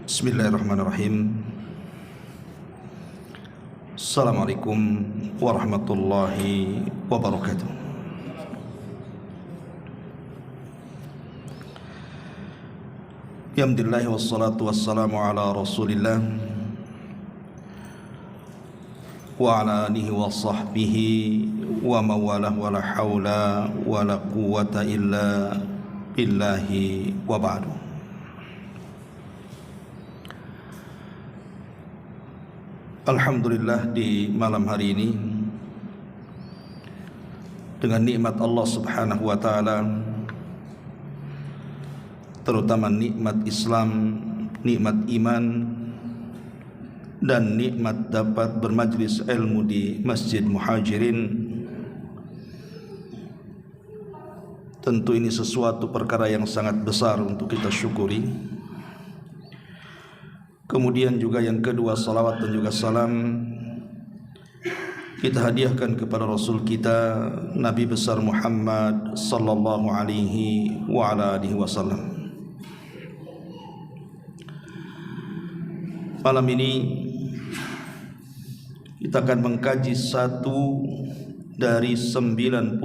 Bismillahirrahmanirrahim. Assalamualaikum warahmatullahi wabarakatuh. Alhamdulillah wassalatu wassalamu ala Rasulillah wa ala alihi wa sahbihi wa mawalah wa la hawla wa la quwwata illa billahi wa ba'du. Alhamdulillah, di malam hari ini dengan nikmat Allah Subhanahu wa taala, terutama nikmat Islam, nikmat iman, dan nikmat dapat bermajlis ilmu di Masjid Muhajirin, tentu ini sesuatu perkara yang sangat besar untuk kita syukuri. Kemudian juga yang kedua, salawat dan juga salam kita hadiahkan kepada Rasul kita Nabi besar Muhammad sallallahu alaihi wa ala alihi wasallam. Malam ini kita akan mengkaji satu dari 99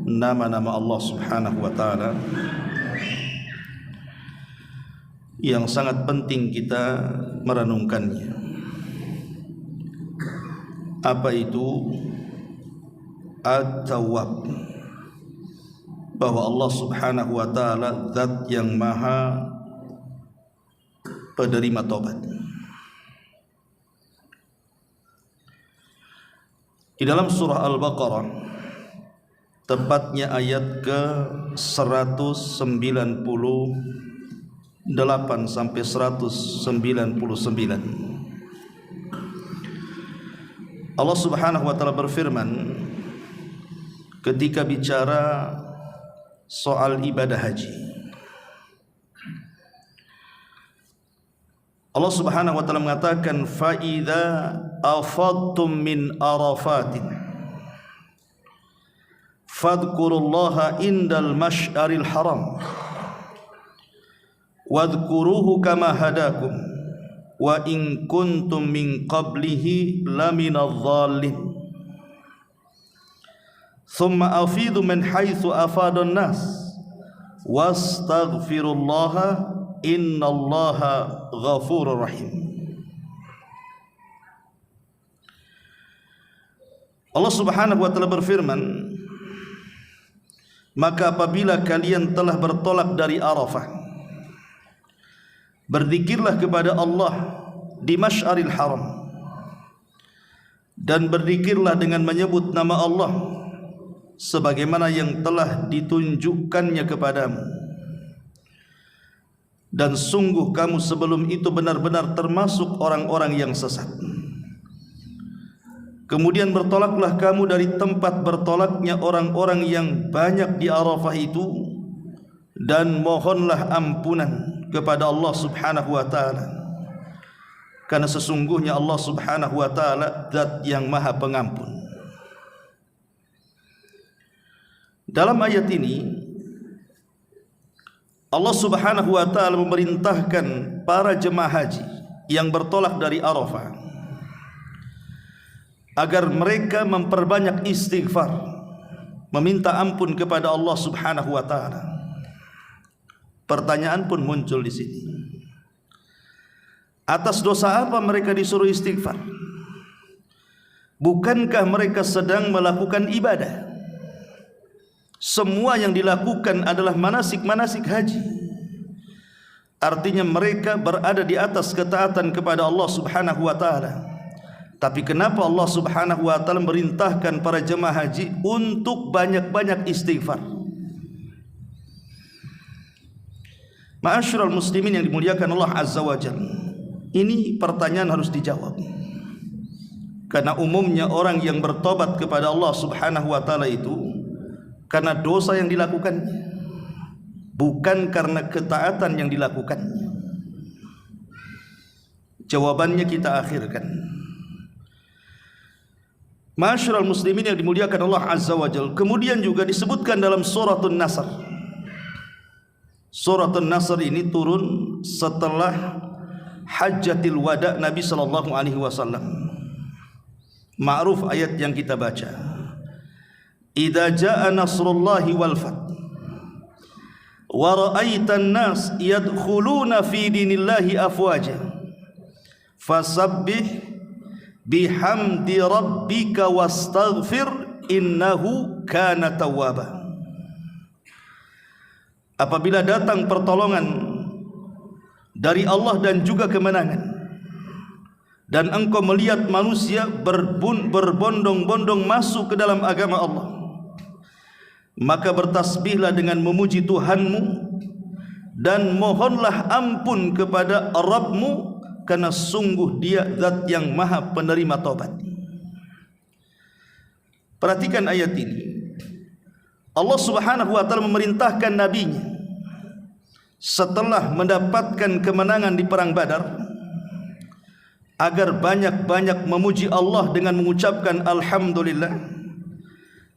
nama-nama Allah Subhanahu wa taala yang sangat penting kita merenungkannya. Apa itu? At-Tawwab, bahwa Allah Subhanahu wa taala zat yang maha penerima taubat. Di dalam surah Al-Baqarah, tepatnya ayat ke 198 sampai 199, Allah Subhanahu wa taala berfirman ketika bicara soal ibadah haji. Allah Subhanahu wa taala mengatakan, fa idza afadtum min arafatin fadhkurullaha indal masy'aril haram wadhkuruhu kama hadakum wa in kuntum min qablihi laminadh dhalin thumma afidu min haitsu afadun nas wastaghfirullaha innallaha ghafurur rahim. Allah Subhanahu wa taala berfirman, maka apabila kalian telah bertolak dari Arafah, berzikirlah kepada Allah di Masy'aril Haram, dan berzikirlah dengan menyebut nama Allah sebagaimana yang telah ditunjukkannya kepadamu, dan sungguh kamu sebelum itu benar-benar termasuk orang-orang yang sesat. Kemudian bertolaklah kamu dari tempat bertolaknya orang-orang yang banyak di Arafah itu, dan mohonlah ampunan kepada Allah Subhanahu wa taala, karena sesungguhnya Allah Subhanahu wa taala zat yang maha pengampun. Dalam ayat ini Allah Subhanahu wa taala memerintahkan para jemaah haji yang bertolak dari Arafah agar mereka memperbanyak istighfar, meminta ampun kepada Allah Subhanahu wa taala. Pertanyaan pun muncul di sini. Atas dosa apa mereka disuruh istighfar? Bukankah mereka sedang melakukan ibadah? Semua yang dilakukan adalah manasik-manasik haji. Artinya mereka berada di atas ketaatan kepada Allah Subhanahu wa taala. Tapi kenapa Allah Subhanahu wa taala merintahkan para jemaah haji untuk banyak-banyak istighfar? Ma'asyiral muslimin yang dimuliakan Allah Azza wa Jalla, ini pertanyaan harus dijawab. Karena umumnya orang yang bertobat kepada Allah Subhanahu wa taala itu karena dosa yang dilakukannya, bukan karena ketaatan yang dilakukannya. Jawabannya kita akhirkan. Ma'asyiral muslimin yang dimuliakan Allah Azza wa Jalla, kemudian juga disebutkan dalam Suratun Nasr. Suratun Nasr ini turun setelah Hajjatil Wada Nabi sallallahu alaihi wasallam. Ma'ruf ayat yang kita baca. Idza jaa nasrullahi wal fath wa ra'aitan nas yadkhuluna fi dinillahi afwaja fasabbih bihamdi rabbika wastaghfir innahu kana tawwaba. Apabila datang pertolongan dari Allah dan juga kemenangan, dan engkau melihat manusia berbondong-bondong masuk ke dalam agama Allah, maka bertasbihlah dengan memuji Tuhanmu dan mohonlah ampun kepada Rabbmu, karena sungguh Dia zat yang maha penerima taubat. Perhatikan ayat ini. Allah Subhanahu wa ta'ala memerintahkan nabinya setelah mendapatkan kemenangan di perang Badar agar banyak-banyak memuji Allah dengan mengucapkan alhamdulillah,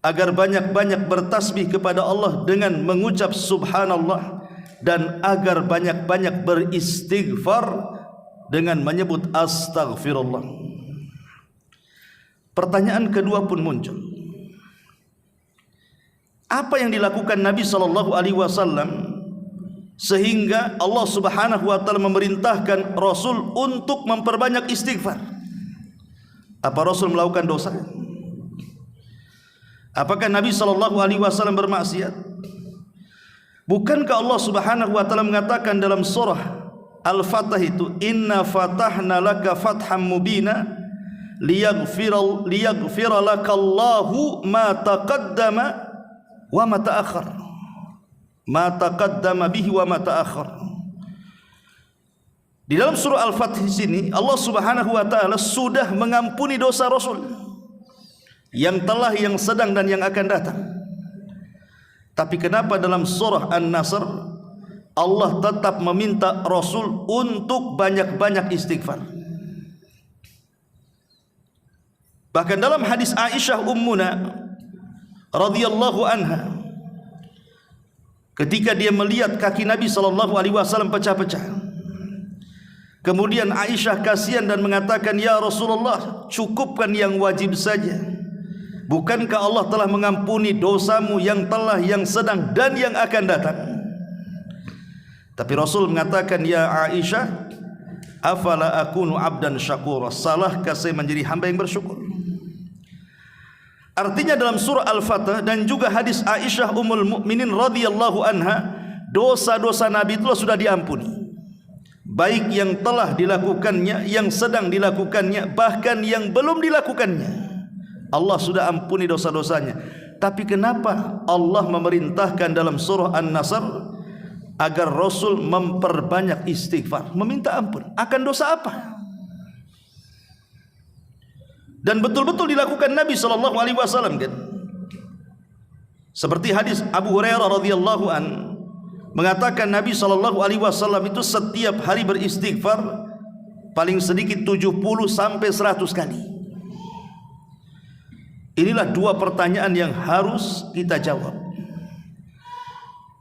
agar banyak-banyak bertasbih kepada Allah dengan mengucap subhanallah, dan agar banyak-banyak beristighfar dengan menyebut astaghfirullah. Pertanyaan kedua pun muncul. Apa yang dilakukan Nabi sallallahu alaihi wasallam sehingga Allah Subhanahu wa taala memerintahkan Rasul untuk memperbanyak istighfar? Apa Rasul melakukan dosa? Apakah Nabi sallallahu alaihi wasallam bermaksiat? Bukankah Allah Subhanahu wa taala mengatakan dalam surah Al-Fatah itu, inna fatahna laka fatham mubina liyaghfira lakallahu ma taqaddama wa ma ta'akhkhar, ma taqaddama bihi wa ma ta'akhkhar. Di dalam surah Al-Fath sini Allah Subhanahu wa taala sudah mengampuni dosa Rasul yang telah, yang sedang dan yang akan datang. Tapi kenapa dalam surah An-Nasr Allah tetap meminta Rasul untuk banyak-banyak istighfar? Bahkan dalam hadis Aisyah ummuna radhiyallahu anha, ketika dia melihat kaki Nabi sallallahu alaihi wasallam pecah-pecah, kemudian Aisyah kasihan dan mengatakan, ya Rasulullah, cukupkan yang wajib saja. Bukankah Allah telah mengampuni dosamu yang telah, yang sedang dan yang akan datang? Tapi Rasul mengatakan, ya Aisyah, afala akunu abdan syakura, salahkah saya menjadi hamba yang bersyukur? Artinya dalam surah Al-Fatah dan juga hadis Aisyah Ummul Mukminin radhiyallahu anha, dosa-dosa Nabi itu sudah diampuni, baik yang telah dilakukannya, yang sedang dilakukannya, bahkan yang belum dilakukannya. Allah sudah ampuni dosa-dosanya. Tapi kenapa Allah memerintahkan dalam surah An-Nasr agar Rasul memperbanyak istighfar, meminta ampun akan dosa apa? Dan betul-betul dilakukan Nabi sallallahu alaihi wasallam kan? Seperti hadis Abu Hurairah radhiyallahu an mengatakan Nabi sallallahu alaihi wasallam itu setiap hari beristighfar paling sedikit 70 sampai 100 kali. Inilah dua pertanyaan yang harus kita jawab.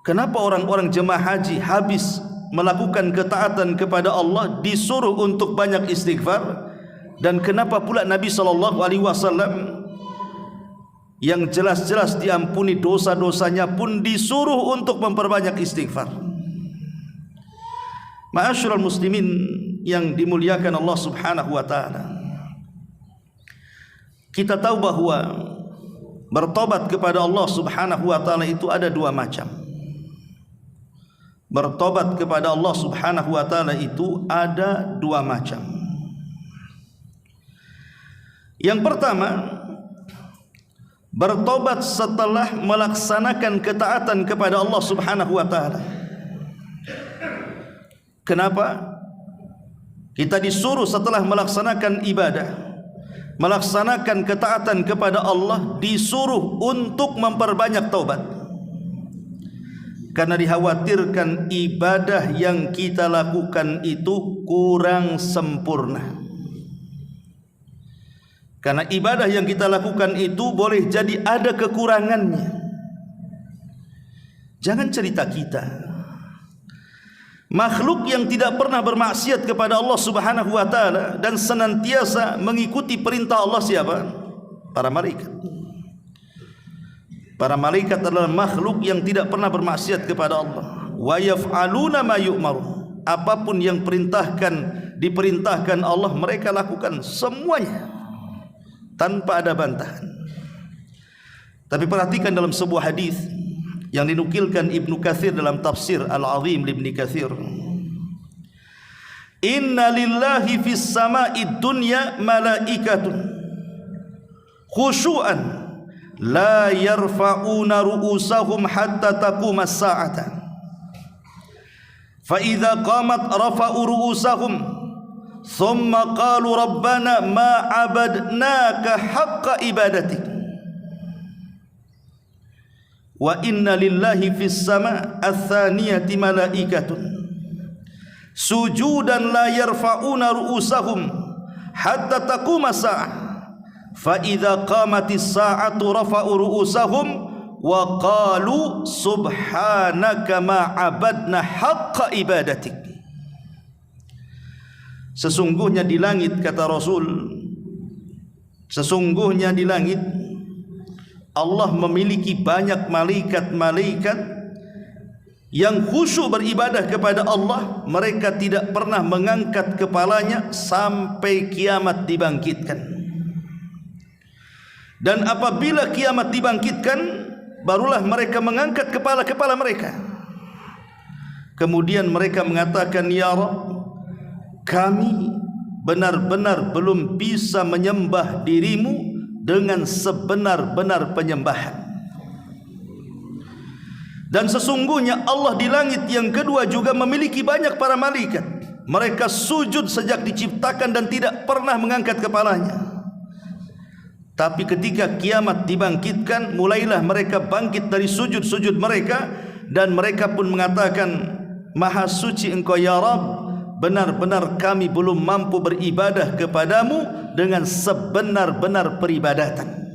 Kenapa orang-orang jemaah haji habis melakukan ketaatan kepada Allah disuruh untuk banyak istighfar? Dan kenapa pula Nabi sallallahu alaihi wasallam yang jelas-jelas diampuni dosa-dosanya pun disuruh untuk memperbanyak istighfar? Ma'asyiral muslimin yang dimuliakan Allah Subhanahu wa taala, kita tahu bahwa bertobat kepada Allah Subhanahu wa taala itu ada dua macam. Bertobat kepada Allah Subhanahu wa taala itu ada dua macam. Yang pertama, bertobat setelah melaksanakan ketaatan kepada Allah Subhanahu wa taala. Kenapa? Kita disuruh setelah melaksanakan ibadah, melaksanakan ketaatan kepada Allah, disuruh untuk memperbanyak taubat. Karena dikhawatirkan ibadah yang kita lakukan itu kurang sempurna. Karena ibadah yang kita lakukan itu boleh jadi ada kekurangannya. Jangan cerita kita Makhluk yang tidak pernah bermaksiat kepada Allah Subhanahu wa taala dan senantiasa mengikuti perintah Allah siapa? Para malaikat. Para malaikat adalah makhluk yang tidak pernah bermaksiat kepada Allah. Wa yaf'aluna ma yu'maru. Apapun yang diperintahkan Allah, mereka lakukan semuanya tanpa ada bantahan. Tapi perhatikan dalam sebuah hadis yang dinukilkan Ibnu Katsir dalam tafsir Al-Azim Ibnu Katsir, inna lillahi fis sama'id dunya malaikatun khusyu'an la yarfa'una ru'usahum hatta taquma as-sa'ata fa idza qamat rafa'u ru'usahum thumma qalu rabbana ma 'abadnaka haqqa ibadatik. Wa inna lillahi fis sama' ats-tsaniyati malaikatun sujudan la yarfa'una ru'usahum hatta taquma as-sa'ah fa idza qamatis sa'atu rafa'u ru'usahum wa qalu subhanaka ma 'abadna haqqa ibadatik. Sesungguhnya di langit, kata Rasul, sesungguhnya di langit Allah memiliki banyak malaikat-malaikat yang khusyuk beribadah kepada Allah. Mereka tidak pernah mengangkat kepalanya sampai kiamat dibangkitkan. Dan apabila kiamat dibangkitkan, barulah mereka mengangkat kepala-kepala mereka. Kemudian mereka mengatakan, ya Rabb, kami benar-benar belum bisa menyembah dirimu dengan sebenar-benar penyembahan. Dan sesungguhnya Allah di langit yang kedua juga memiliki banyak para malaikat. Mereka sujud sejak diciptakan dan tidak pernah mengangkat kepalanya. Tapi ketika kiamat dibangkitkan, mulailah mereka bangkit dari sujud-sujud mereka, dan mereka pun mengatakan, Maha suci Engkau ya Rabb, benar-benar kami belum mampu beribadah kepadamu dengan sebenar-benar peribadatan.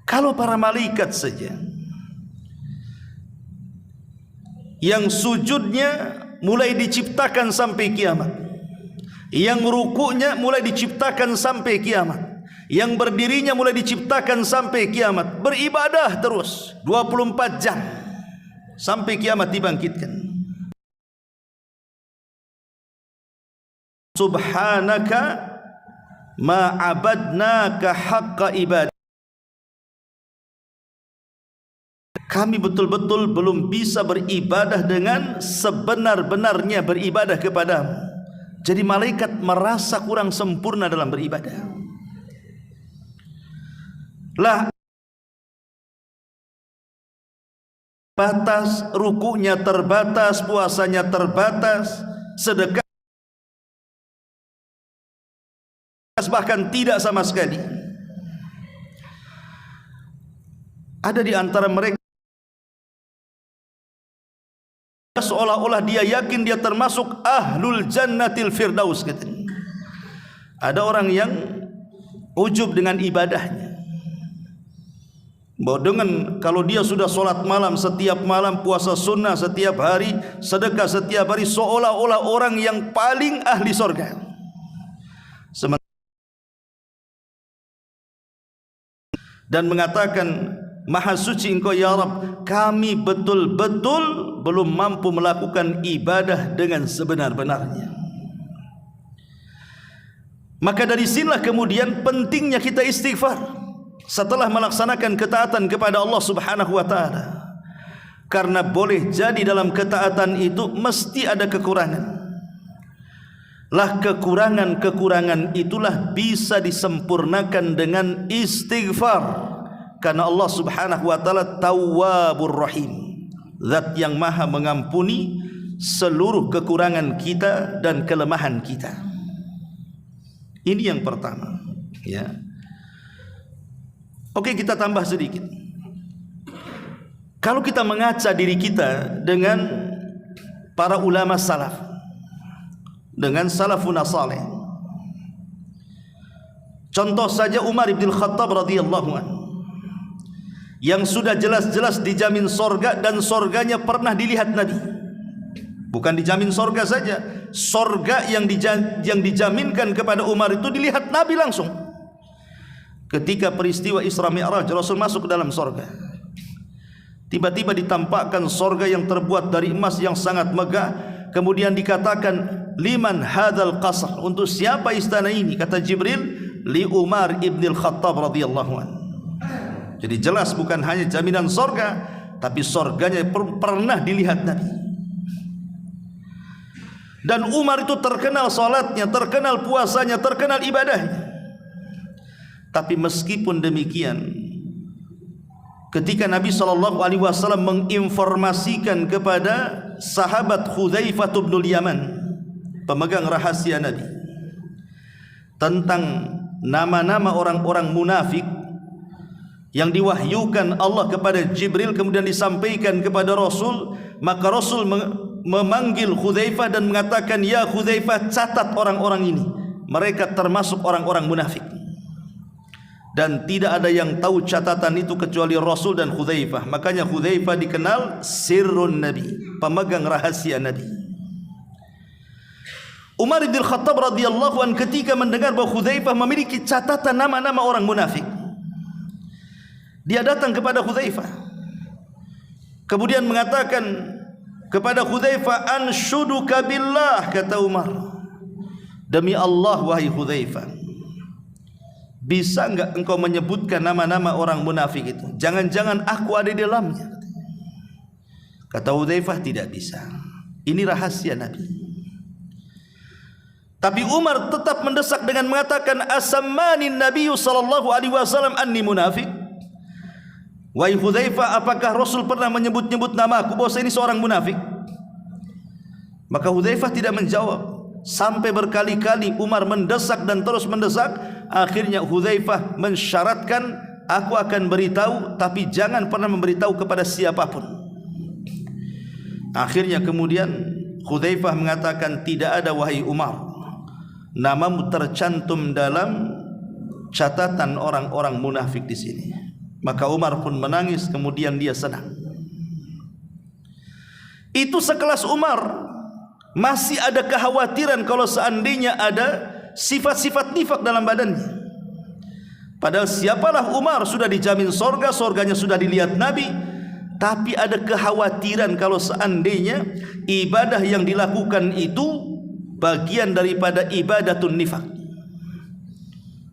Kalau para malaikat saja yang sujudnya mulai diciptakan sampai kiamat, yang rukuknya mulai diciptakan sampai kiamat, yang berdirinya mulai diciptakan sampai kiamat, beribadah terus 24 jam sampai kiamat dibangkitkan. Subhanaka ma abadnaka haqqa ibadah. Kami betul-betul belum bisa beribadah dengan sebenar-benarnya beribadah kepadamu. Jadi malaikat merasa kurang sempurna dalam beribadah. Lah batas, rukuknya terbatas, puasanya terbatas, sedekah bahkan tidak sama sekali. Ada di antara mereka seolah-olah dia yakin dia termasuk ahlul jannatil firdaus, katanya. Ada orang yang ujub dengan ibadahnya, bahwa dengan kalau dia sudah sholat malam setiap malam, puasa sunnah setiap hari, sedekah setiap hari, seolah-olah orang yang paling ahli surga. Dan mengatakan, Maha suci Engkau ya Rabb, kami betul-betul belum mampu melakukan ibadah dengan sebenar-benarnya. Maka dari sinilah kemudian pentingnya kita istighfar setelah melaksanakan ketaatan kepada Allah Subhanahu wa taala. Karena boleh jadi dalam ketaatan itu mesti ada kekurangan. Lah kekurangan-kekurangan itulah bisa disempurnakan dengan istighfar. Karena Allah Subhanahu wa taala Tawwabur Rahim, Zat yang Maha mengampuni seluruh kekurangan kita dan kelemahan kita. Ini yang pertama, ya. Oke, kita tambah sedikit. Kalau kita mengaca diri kita dengan para ulama salaf, dengan salafun saleh. Contoh saja Umar bin Khattab radhiyallahu anhu, yang sudah jelas-jelas dijamin sorga dan sorganya pernah dilihat Nabi. Bukan dijamin sorga saja, sorga yang dijaminkan kepada Umar itu dilihat Nabi langsung. Ketika peristiwa Isra Mi'raj, Rasul masuk ke dalam sorga. Tiba-tiba ditampakkan sorga yang terbuat dari emas yang sangat megah. Kemudian dikatakan, liman hadzal qasr, untuk siapa istana ini? Kata Jibril, li Umar ibnil Khattab radhiyallahu anhu. Jadi jelas bukan hanya jaminan sorga, tapi sorganya pernah dilihat Nabi. Dan Umar itu terkenal salatnya, terkenal puasanya, terkenal ibadahnya. Tapi meskipun demikian, ketika Nabi SAW menginformasikan kepada sahabat Hudzaifah bin Yaman, pemegang rahasia Nabi, tentang nama-nama orang-orang munafik yang diwahyukan Allah kepada Jibril kemudian disampaikan kepada Rasul, maka Rasul memanggil Hudzaifah dan mengatakan, ya Hudzaifah, catat orang-orang ini, mereka termasuk orang-orang munafik. Dan tidak ada yang tahu catatan itu kecuali Rasul dan Hudzaifah. Makanya Hudzaifah dikenal sirrun Nabi, pemegang rahasia Nabi. Umar bin Khattab radhiyallahu anhu ketika mendengar bahwa Hudzaifah memiliki catatan nama-nama orang munafik, dia datang kepada Hudzaifah, kemudian mengatakan kepada Hudzaifah, anshuduka billah, kata Umar, demi Allah wahai Hudzaifah, bisa enggak engkau menyebutkan nama-nama orang munafik itu? Jangan-jangan aku ada di dalamnya. Kata Hudzaifah, tidak bisa, ini rahasia Nabi. Tapi Umar tetap mendesak dengan mengatakan, asammanin nabiyyu sallallahu alaihi wasallam anni munafik. Wahai Hudzaifah, apakah Rasul pernah menyebut-nyebut nama aku bahwa saya ini seorang munafik? Maka Hudzaifah tidak menjawab. Sampai berkali-kali Umar mendesak dan terus mendesak. Akhirnya Hudzaifah mensyaratkan, aku akan beritahu, tapi jangan pernah memberitahu kepada siapapun. Akhirnya kemudian Hudzaifah mengatakan, tidak ada wahai Umar, namamu tercantum dalam catatan orang-orang munafik di sini. Maka Umar pun menangis, kemudian dia senang. Itu sekelas Umar masih ada kekhawatiran kalau seandainya ada sifat-sifat nifak dalam badannya. Padahal siapalah Umar, sudah dijamin sorga, sorganya sudah dilihat Nabi. Tapi ada kekhawatiran kalau seandainya ibadah yang dilakukan itu bagian daripada ibadatun nifak.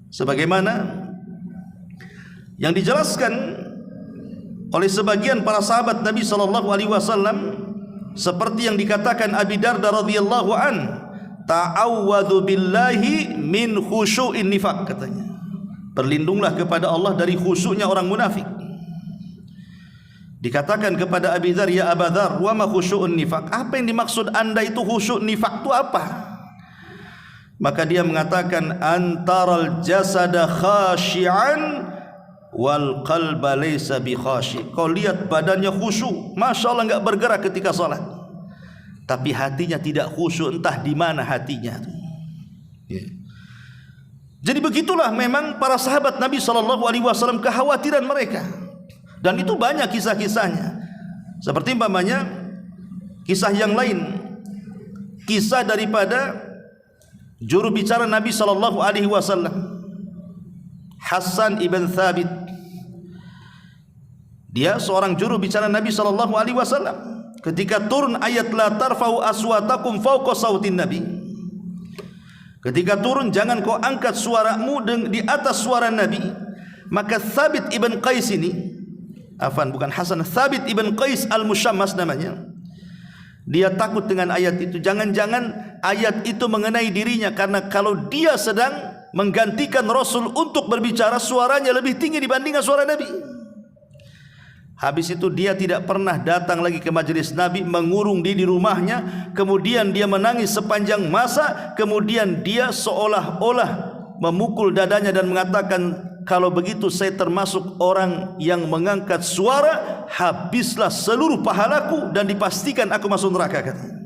Sebagaimana yang dijelaskan oleh sebagian para sahabat Nabi SAW, seperti yang dikatakan Abi Darda radhiyallahu an, ta'awwadhu billahi min khusyu'in nifaq, katanya, berlindunglah kepada Allah dari khusyuknya orang munafik. Dikatakan kepada Abi Dzar, ya Aba Dzar, wa ma khusyu'un nifaq, apa yang dimaksud anda itu khusyuk nifaq itu apa? Maka dia mengatakan, antaral jasada khashi'an wal qalba laysa bi khashi'. Kau lihat badannya khusyuk, Masya Allah, enggak bergerak ketika salat, tapi hatinya tidak khusyuk, entah di mana hatinya. Jadi begitulah memang para sahabat Nabi SAW, kekhawatiran mereka. Dan itu banyak kisah-kisahnya. Seperti umpamanya kisah yang lain, kisah daripada juru bicara Nabi SAW, Hasan ibn Thabit. Dia seorang juru bicara Nabi SAW. Ketika turun ayat la tarfa'u aswatakum fawqa sautin Nabi, ketika turun, jangan kau angkat suaramu di atas suara Nabi, maka Thabit ibn Qais ini, bukan Hasan, Thabit ibn Qais al-Mushammas namanya, dia takut dengan ayat itu. Jangan-jangan ayat itu mengenai dirinya, karena kalau dia sedang menggantikan Rasul untuk berbicara, suaranya lebih tinggi dibandingkan suara Nabi. Habis itu dia tidak pernah datang lagi ke majelis Nabi, mengurung diri di rumahnya, kemudian dia menangis sepanjang masa, kemudian dia seolah-olah memukul dadanya dan mengatakan, kalau begitu saya termasuk orang yang mengangkat suara, habislah seluruh pahalaku dan dipastikan aku masuk neraka, katanya.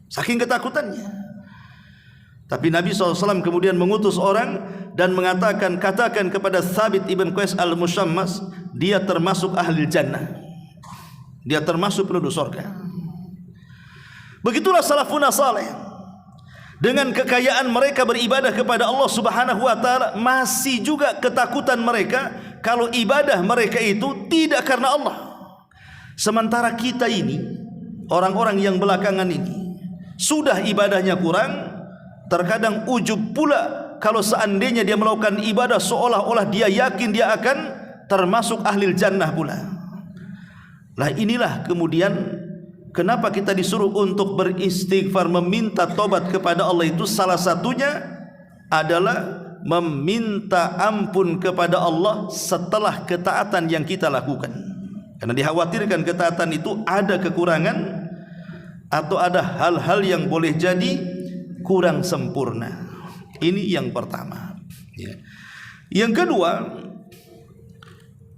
Saking ketakutannya. Tapi Nabi SAW kemudian mengutus orang dan mengatakan, katakan kepada Thabit ibn Qais al-Mushammas, dia termasuk ahli jannah, dia termasuk penduduk surga. Begitulah salafun saleh. Dengan kekayaan mereka beribadah kepada Allah Subhanahu wa taala, masih juga ketakutan mereka kalau ibadah mereka itu tidak karena Allah. Sementara kita ini, orang-orang yang belakangan ini, sudah ibadahnya kurang, terkadang ujub pula kalau seandainya dia melakukan ibadah seolah-olah dia yakin dia akan termasuk ahlil jannah pula. Lah inilah kemudian kenapa kita disuruh untuk beristighfar, meminta tobat kepada Allah, itu salah satunya adalah meminta ampun kepada Allah setelah ketaatan yang kita lakukan. Karena dikhawatirkan ketaatan itu ada kekurangan atau ada hal-hal yang boleh jadi kurang sempurna. Ini yang pertama. Yang kedua,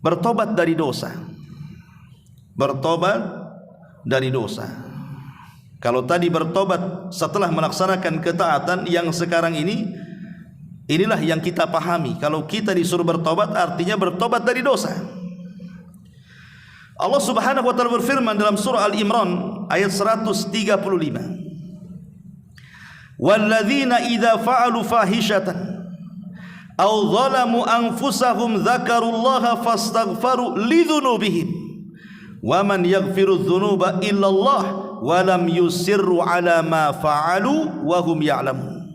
bertobat dari dosa. Bertobat dari dosa. Kalau tadi bertobat setelah melaksanakan ketaatan, yang sekarang ini, inilah yang kita pahami. Kalau kita disuruh bertobat, artinya bertobat dari dosa. Allah Subhanahu wa taala berfirman dalam surah Al-Imran ayat 135. Walladzina idza fa'alu fahishatan aw zalamu anfusahum dzakarullaha fastaghfaru lidzunubihim wa man yaghfiru dzunuba illallah wa lam yusirru ala ma fa'alu wa hum ya'lamun.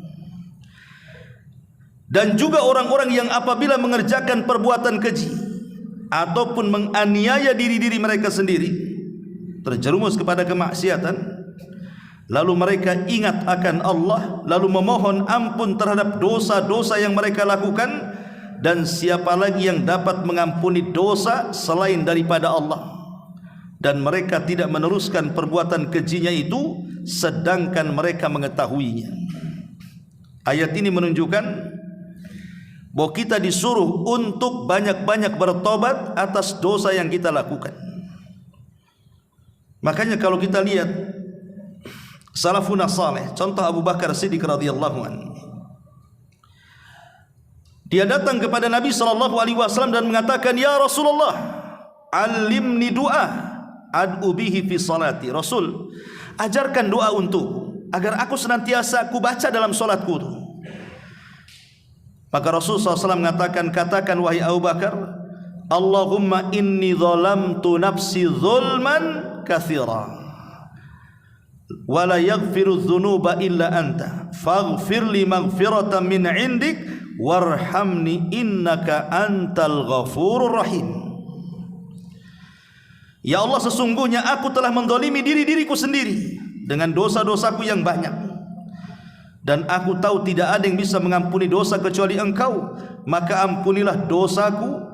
Dan juga orang-orang yang apabila mengerjakan perbuatan keji ataupun menganiaya diri-diri mereka sendiri, terjerumus kepada kemaksiatan, lalu mereka ingat akan Allah, lalu memohon ampun terhadap dosa-dosa yang mereka lakukan, dan siapa lagi yang dapat mengampuni dosa selain daripada Allah, dan mereka tidak meneruskan perbuatan kejinya itu sedangkan mereka mengetahuinya. Ayat ini menunjukkan bahwa kita disuruh untuk banyak-banyak bertobat atas dosa yang kita lakukan. Makanya kalau kita lihat salafun saleh, contoh Abu Bakar Siddiq radhiyallahu anhu, dia datang kepada Nabi SAW dan mengatakan, ya Rasulullah, alimni doa ad'u bihi fi salati. Rasul, ajarkan doa untukku agar aku senantiasa aku baca dalam solatku. Maka Rasul SAW mengatakan, katakan wahai Abu Bakar, Allahumma inni zalamtu nafsi zulman katsira wa la yaghfiru dzunuba illa anta faghfir li maghfiratan min indik warhamni innaka antal ghafurur rahim. Ya Allah, sesungguhnya aku telah menzalimi diriku sendiri dengan dosa-dosaku yang banyak, dan aku tahu tidak ada yang bisa mengampuni dosa kecuali Engkau. Maka ampunilah dosaku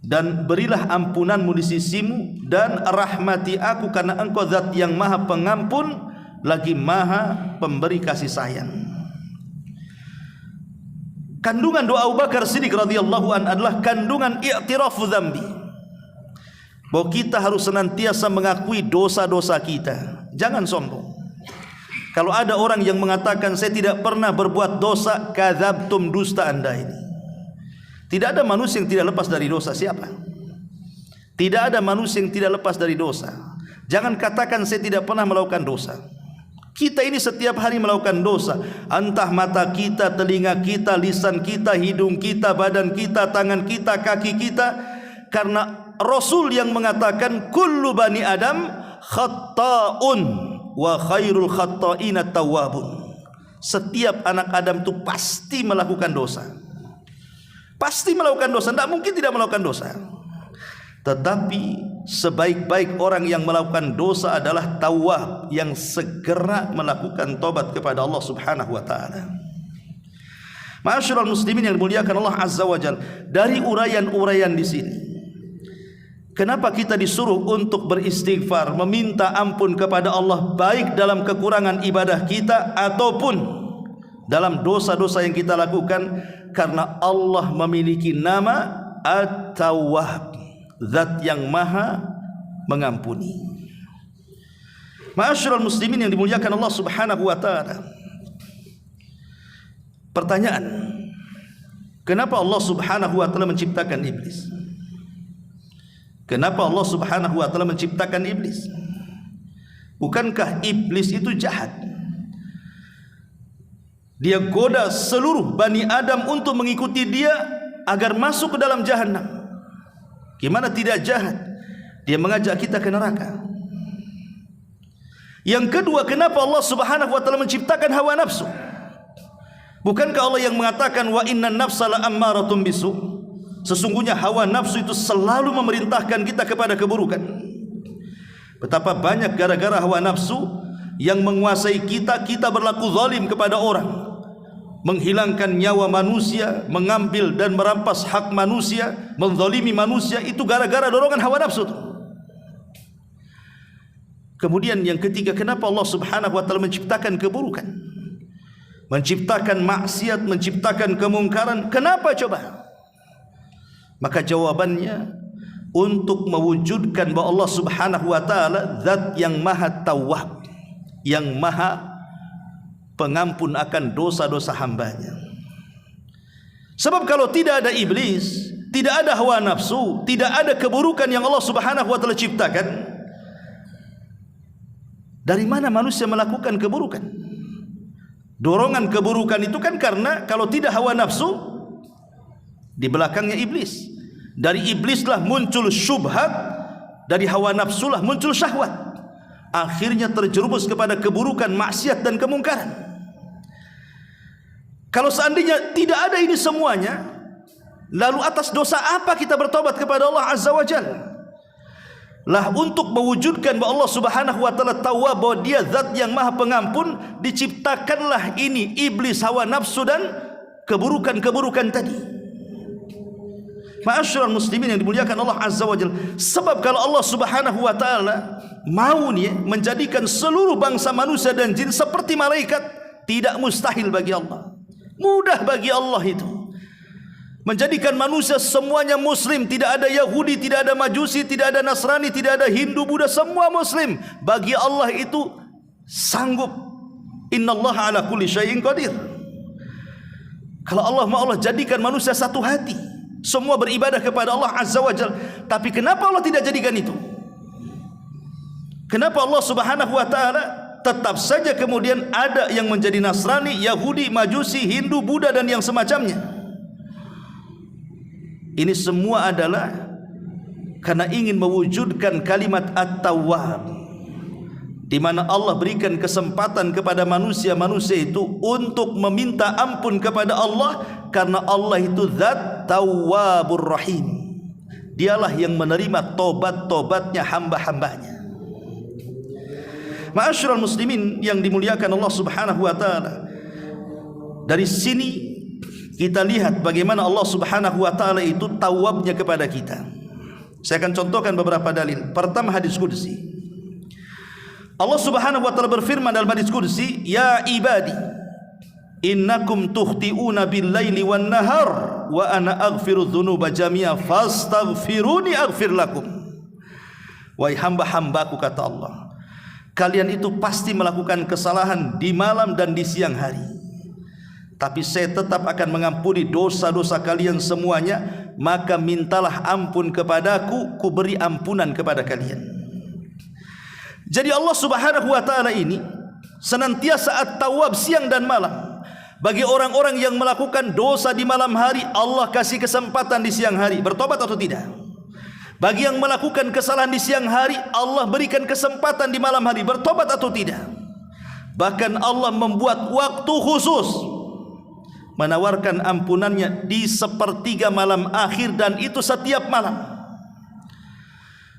dan berilah ampunanmu di sisimu, dan rahmati aku karena Engkau zat yang maha pengampun lagi maha pemberi kasih sayang. Kandungan doa Abu Bakar Siddiq radhiyallahu an adalah kandungan i'tirafu dzambi, bahwa kita harus senantiasa mengakui dosa-dosa kita. Jangan sombong. Kalau ada orang yang mengatakan saya tidak pernah berbuat dosa, kadzabtum, dusta Anda ini. Tidak ada manusia yang tidak lepas dari dosa. Siapa? Tidak ada manusia yang tidak lepas dari dosa. Jangan katakan saya tidak pernah melakukan dosa. Kita ini setiap hari melakukan dosa. Entah mata kita, telinga kita, lisan kita, hidung kita, badan kita, tangan kita, kaki kita. Karena Rasul yang mengatakan kullu bani Adam khatta'un wa khairul khatta'ina tawwabun. Setiap anak Adam itu pasti melakukan dosa. Pasti melakukan dosa, tidak mungkin tidak melakukan dosa. Tetapi sebaik-baik orang yang melakukan dosa adalah tawwab, yang segera melakukan tobat kepada Allah Subhanahu wa taala. Ma'asyiral muslimin yang dimuliakan Allah Azza wa Jalla, dari uraian-uraian di sini, kenapa kita disuruh untuk beristighfar, meminta ampun kepada Allah, baik dalam kekurangan ibadah kita ataupun dalam dosa-dosa yang kita lakukan? Karena Allah memiliki nama At-Tawwab, zat yang maha mengampuni. Ma'asyiral muslimin yang dimuliakan Allah Subhanahu wa taala, pertanyaan, kenapa Allah Subhanahu wa taala menciptakan iblis? Kenapa Allah Subhanahu wa taala menciptakan iblis? Bukankah iblis itu jahat? Dia goda seluruh Bani Adam untuk mengikuti dia agar masuk ke dalam jahanam. Gimana tidak jahat? Dia mengajak kita ke neraka. Yang kedua, kenapa Allah Subhanahu wa taala menciptakan hawa nafsu? Bukankah Allah yang mengatakan wa innan nafsa la ammaratun bisu? Sesungguhnya hawa nafsu itu selalu memerintahkan kita kepada keburukan. Betapa banyak gara-gara hawa nafsu yang menguasai kita, kita berlaku zalim kepada orang, menghilangkan nyawa manusia, mengambil dan merampas hak manusia, menzalimi manusia, itu gara-gara dorongan hawa nafsu itu. Kemudian yang ketiga, kenapa Allah Subhanahu wa taala menciptakan keburukan? Menciptakan maksiat, menciptakan kemungkaran. Kenapa coba? Maka jawabannya untuk mewujudkan bahwa Allah Subhanahu wa taala zat yang maha tawwab, yang maha pengampun akan dosa-dosa hambanya. Sebab kalau tidak ada iblis, tidak ada hawa nafsu, tidak ada keburukan yang Allah Subhanahu wa taala ciptakan, dari mana manusia melakukan keburukan? Dorongan keburukan itu kan karena kalau tidak hawa nafsu, di belakangnya iblis. Dari iblislah muncul syubhat, dari hawa nafsulah muncul syahwat. Akhirnya terjerumus kepada keburukan, maksiat dan kemungkaran. Kalau seandainya tidak ada ini semuanya, lalu atas dosa apa kita bertobat kepada Allah Azza wa Jalla? Lah untuk mewujudkan bahwa Allah Subhanahu wa taala tawwab, bahwa dia zat yang maha pengampun, diciptakanlah ini iblis, hawa nafsu dan keburukan-keburukan tadi. Ma'asyiral muslimin yang dimuliakan Allah Azza wa Jalla. Sebab kalau Allah Subhanahu wa taala mau nih menjadikan seluruh bangsa manusia dan jin seperti malaikat, tidak mustahil bagi Allah. Mudah bagi Allah itu. Menjadikan manusia semuanya muslim, tidak ada Yahudi, tidak ada Majusi, tidak ada Nasrani, tidak ada Hindu, Buddha, semua muslim. Bagi Allah itu sanggup. Innallaha ala kulli syai'in qadir. Kalau Allah mau, Allah jadikan manusia satu hati, semua beribadah kepada Allah Azza wa Jalla. Tapi kenapa Allah tidak jadikan itu? Kenapa Allah Subhanahu wa taala tetap saja kemudian ada yang menjadi Nasrani, Yahudi, Majusi, Hindu, Buddha dan yang semacamnya? Ini semua adalah karena ingin mewujudkan kalimat At-Tawwab, di mana Allah berikan kesempatan kepada manusia-manusia itu untuk meminta ampun kepada Allah, karena Allah itu zat Tawwabur Rahim. Dialah yang menerima tobat-tobatnya hamba-hambanya. Ma'asyiral muslimin yang dimuliakan Allah Subhanahu wa taala, dari sini kita lihat bagaimana Allah Subhanahu wa taala itu tawabnya kepada kita. Saya akan contohkan beberapa dalil. Pertama, hadis qudsi. Allah Subhanahu wa taala berfirman dalam hadis qudsi, "Ya ibadi, innakum tukhti'una bil-laili wan-nahar wa ana aghfiru dzunuba jami'a fastaghfiruni aghfir lakum." Wahai hamba-hambaku, kata Allah, kalian itu pasti melakukan kesalahan di malam dan di siang hari, tapi saya tetap akan mengampuni dosa-dosa kalian semuanya. Maka mintalah ampun kepadaku, ku beri ampunan kepada kalian. Jadi Allah Subhanahu wa taala ini senantiasa at-tawwab siang dan malam. Bagi orang-orang yang melakukan dosa di malam hari, Allah kasih kesempatan di siang hari, bertobat atau tidak. Bagi yang melakukan kesalahan di siang hari, Allah berikan kesempatan di malam hari, bertobat atau tidak. Bahkan Allah membuat waktu khusus menawarkan ampunannya di sepertiga malam akhir, dan itu setiap malam,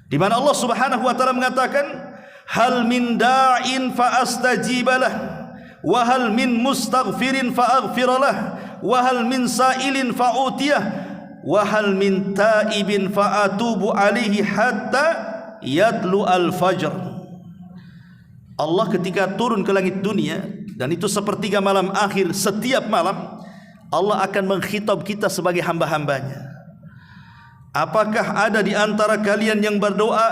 di mana Allah Subhanahu wa taala mengatakan, hal min da'in fa astajibalah wa hal min mustaghfirin fa aghfiralah wa hal min sa'ilin fa utiyah wa hal min taibin fa atubu alaihi hatta yatlu al-fajr. Allah ketika turun ke langit dunia, dan itu sepertiga malam akhir, setiap malam Allah akan mengkhitab kita sebagai hamba-hambanya. Apakah ada di antara kalian yang berdoa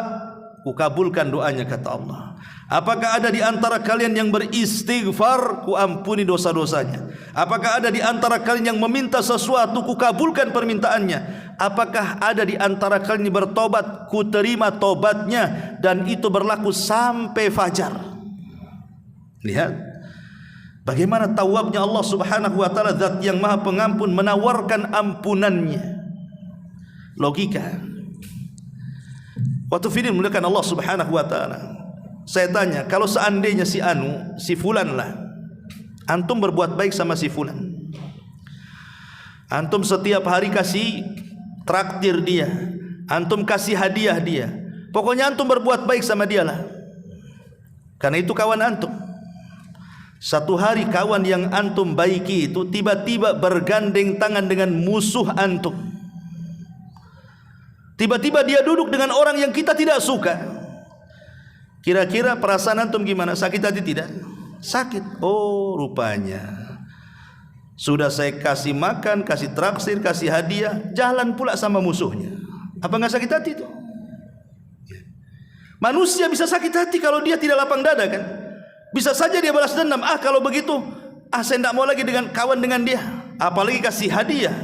Kukabulkan doanya, kata Allah. Apakah ada di antara kalian yang beristighfar, ku ampuni dosa-dosanya. Apakah ada di antara kalian yang meminta sesuatu, ku kabulkan permintaannya. Apakah ada di antara kalian yang bertobat, ku terima tobatnya, dan itu berlaku sampai fajar. Lihat bagaimana tawabnya Allah subhanahu wa ta'ala, zat yang maha pengampun, menawarkan ampunannya. Logika. Waktu film mulakan Allah subhanahu wa ta'ala, saya tanya, kalau seandainya si Anu, si Fulan lah, antum berbuat baik sama si Fulan, antum setiap hari kasih traktir dia, antum kasih hadiah dia, pokoknya antum berbuat baik sama dia lah, karena itu kawan antum. Satu hari kawan yang antum baiki itu tiba-tiba bergandeng tangan dengan musuh antum. Tiba-tiba dia duduk dengan orang yang kita tidak suka. Kira-kira perasaan antum gimana? Sakit hati tidak? Sakit. Oh, rupanya sudah saya kasih makan, kasih traktir, kasih hadiah, jalan pula sama musuhnya. Apa enggak sakit hati itu? Manusia bisa sakit hati kalau dia tidak lapang dada kan? Bisa saja dia balas dendam. Kalau begitu, saya tidak mau lagi dengan kawan dengan dia. Apalagi kasih hadiah.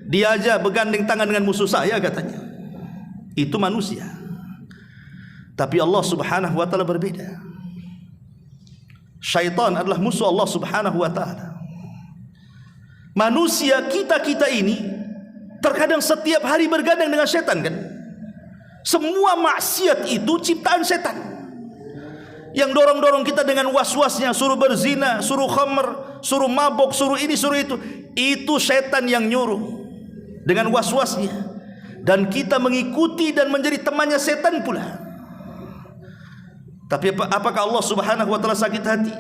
Dia aja bergandeng tangan dengan musuh saya, katanya. Itu manusia. Tapi Allah subhanahu wa ta'ala berbeda. Syaitan adalah musuh Allah subhanahu wa ta'ala. Manusia kita ini terkadang setiap hari bergadang dengan setan kan. Semua maksiat itu ciptaan setan, yang dorong-dorong kita dengan was-wasnya, suruh berzina, suruh khamr, suruh mabok, suruh ini, suruh itu. Itu setan yang nyuruh dengan was-wasnya, dan kita mengikuti dan menjadi temannya setan pula. Tapi apakah Allah subhanahu wa ta'ala sakit hati?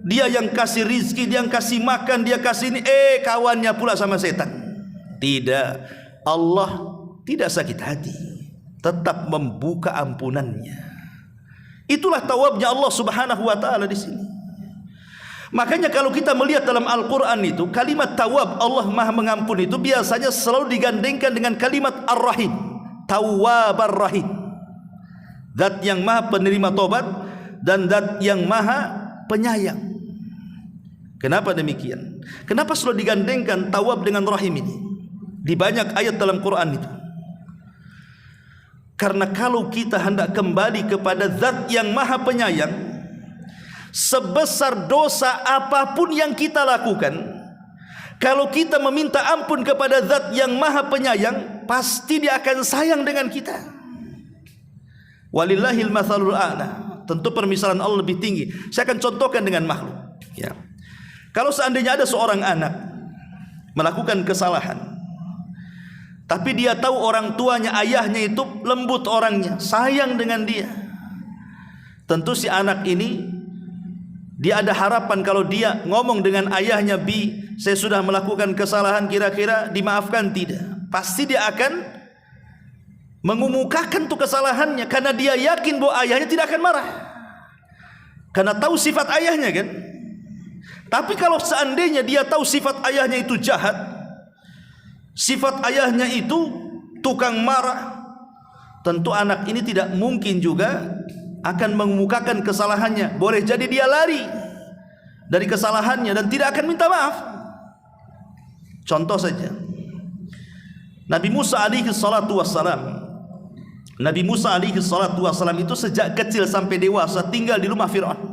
Dia yang kasih rizki, dia yang kasih makan, dia kasih ini, kawannya pula sama setan. Tidak. Allah tidak sakit hati, tetap membuka ampunannya. Itulah tawabnya Allah subhanahu wa ta'ala di sini. Makanya kalau kita melihat dalam Al-Quran itu, kalimat tawab, Allah maha mengampun, itu biasanya selalu digandengkan dengan kalimat ar-rahim, tawwab ar-rahim. Zat yang maha penerima tobat dan zat yang maha penyayang. Kenapa demikian? Kenapa selalu digandengkan tawab dengan rahim ini di banyak ayat dalam Quran itu? Karena kalau kita hendak kembali kepada zat yang maha penyayang, sebesar dosa apapun yang kita lakukan, kalau kita meminta ampun kepada zat yang maha penyayang, pasti dia akan sayang dengan kita. Walillahil mathalul a'la. Tentu permisalan Allah lebih tinggi. Saya akan contohkan dengan makhluk ya. Kalau seandainya ada seorang anak melakukan kesalahan, tapi dia tahu orang tuanya, ayahnya itu lembut orangnya, sayang dengan dia, tentu si anak ini, dia ada harapan kalau dia ngomong dengan ayahnya, "Bi, saya sudah melakukan kesalahan, kira-kira dimaafkan tidak?" Pasti dia akan mengumumkakan tuh kesalahannya, karena dia yakin bahwa ayahnya tidak akan marah, karena tahu sifat ayahnya kan. Tapi kalau seandainya dia tahu sifat ayahnya itu jahat, sifat ayahnya itu tukang marah, tentu anak ini tidak mungkin juga akan mengumumkakan kesalahannya. Boleh jadi dia lari dari kesalahannya dan tidak akan minta maaf. Contoh saja, Nabi Musa alaihi salatu wassalam. Nabi Musa alaihi salatu wassalam itu sejak kecil sampai dewasa tinggal di rumah Fir'aun.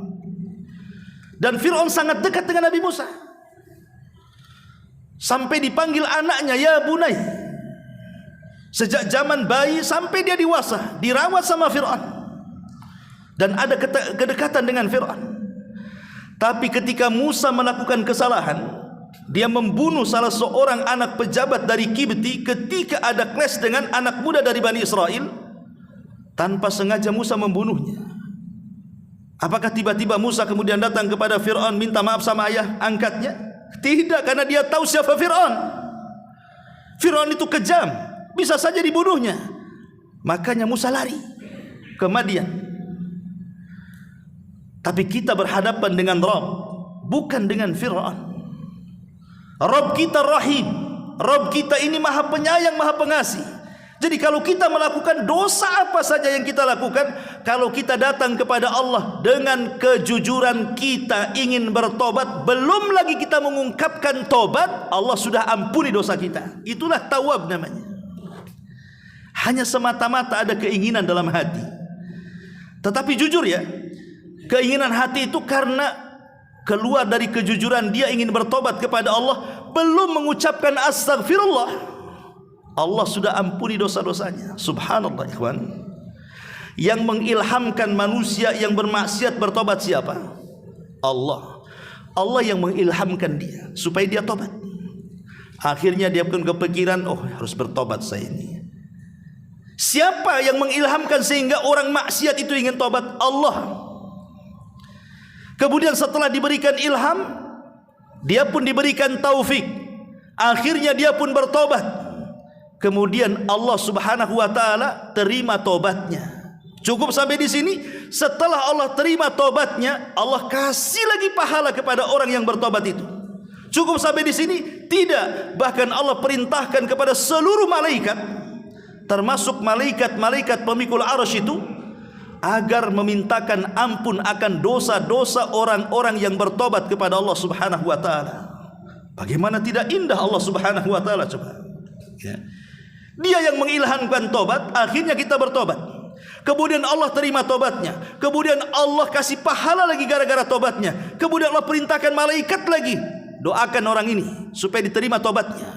Dan Fir'aun sangat dekat dengan Nabi Musa, sampai dipanggil anaknya, "Ya bunai." Sejak zaman bayi sampai dia dewasa dirawat sama Fir'aun, dan ada kedekatan dengan Fir'aun. Tapi ketika Musa melakukan kesalahan, dia membunuh salah seorang anak pejabat dari Kibti ketika ada clash dengan anak muda dari Bani Israel. Tanpa sengaja Musa membunuhnya. Apakah tiba-tiba Musa kemudian datang kepada Fir'aun minta maaf sama ayah angkatnya? Tidak, karena dia tahu siapa Fir'aun. Fir'aun itu kejam, bisa saja dibunuhnya. Makanya Musa lari ke Madian. Tapi kita berhadapan dengan Rabb, bukan dengan Fir'aun. Rabb kita Rahim. Rabb kita ini maha penyayang, maha pengasih. Jadi kalau kita melakukan dosa apa saja yang kita lakukan, kalau kita datang kepada Allah dengan kejujuran kita ingin bertobat, belum lagi kita mengungkapkan tobat, Allah sudah ampuni dosa kita. Itulah tawab namanya. Hanya semata-mata ada keinginan dalam hati. Tetapi jujur ya, keinginan hati itu karena keluar dari kejujuran dia ingin bertobat kepada Allah, belum mengucapkan astagfirullah, Allah sudah ampuni dosa-dosanya. Subhanallah ikhwan. Yang mengilhamkan manusia yang bermaksiat bertobat siapa? Allah. Allah yang mengilhamkan dia supaya dia tobat. Akhirnya dia pun kepikiran, oh harus bertobat saya ini. Siapa yang mengilhamkan sehingga orang maksiat itu ingin tobat? Allah. Kemudian setelah diberikan ilham, dia pun diberikan taufik. Akhirnya dia pun bertobat. Kemudian Allah Subhanahu wa taala terima tobatnya. Cukup sampai di sini. Setelah Allah terima tobatnya, Allah kasih lagi pahala kepada orang yang bertobat itu. Cukup sampai di sini? Tidak. Bahkan Allah perintahkan kepada seluruh malaikat, termasuk malaikat-malaikat pemikul arsy itu, agar memintakan ampun akan dosa-dosa orang-orang yang bertobat kepada Allah Subhanahu wa taala. Bagaimana tidak indah Allah Subhanahu wa taala, coba. Ya. Dia yang mengilhamkan tobat, akhirnya kita bertobat. Kemudian Allah terima tobatnya. Kemudian Allah kasih pahala lagi gara-gara tobatnya. Kemudian Allah perintahkan malaikat lagi, doakan orang ini supaya diterima tobatnya.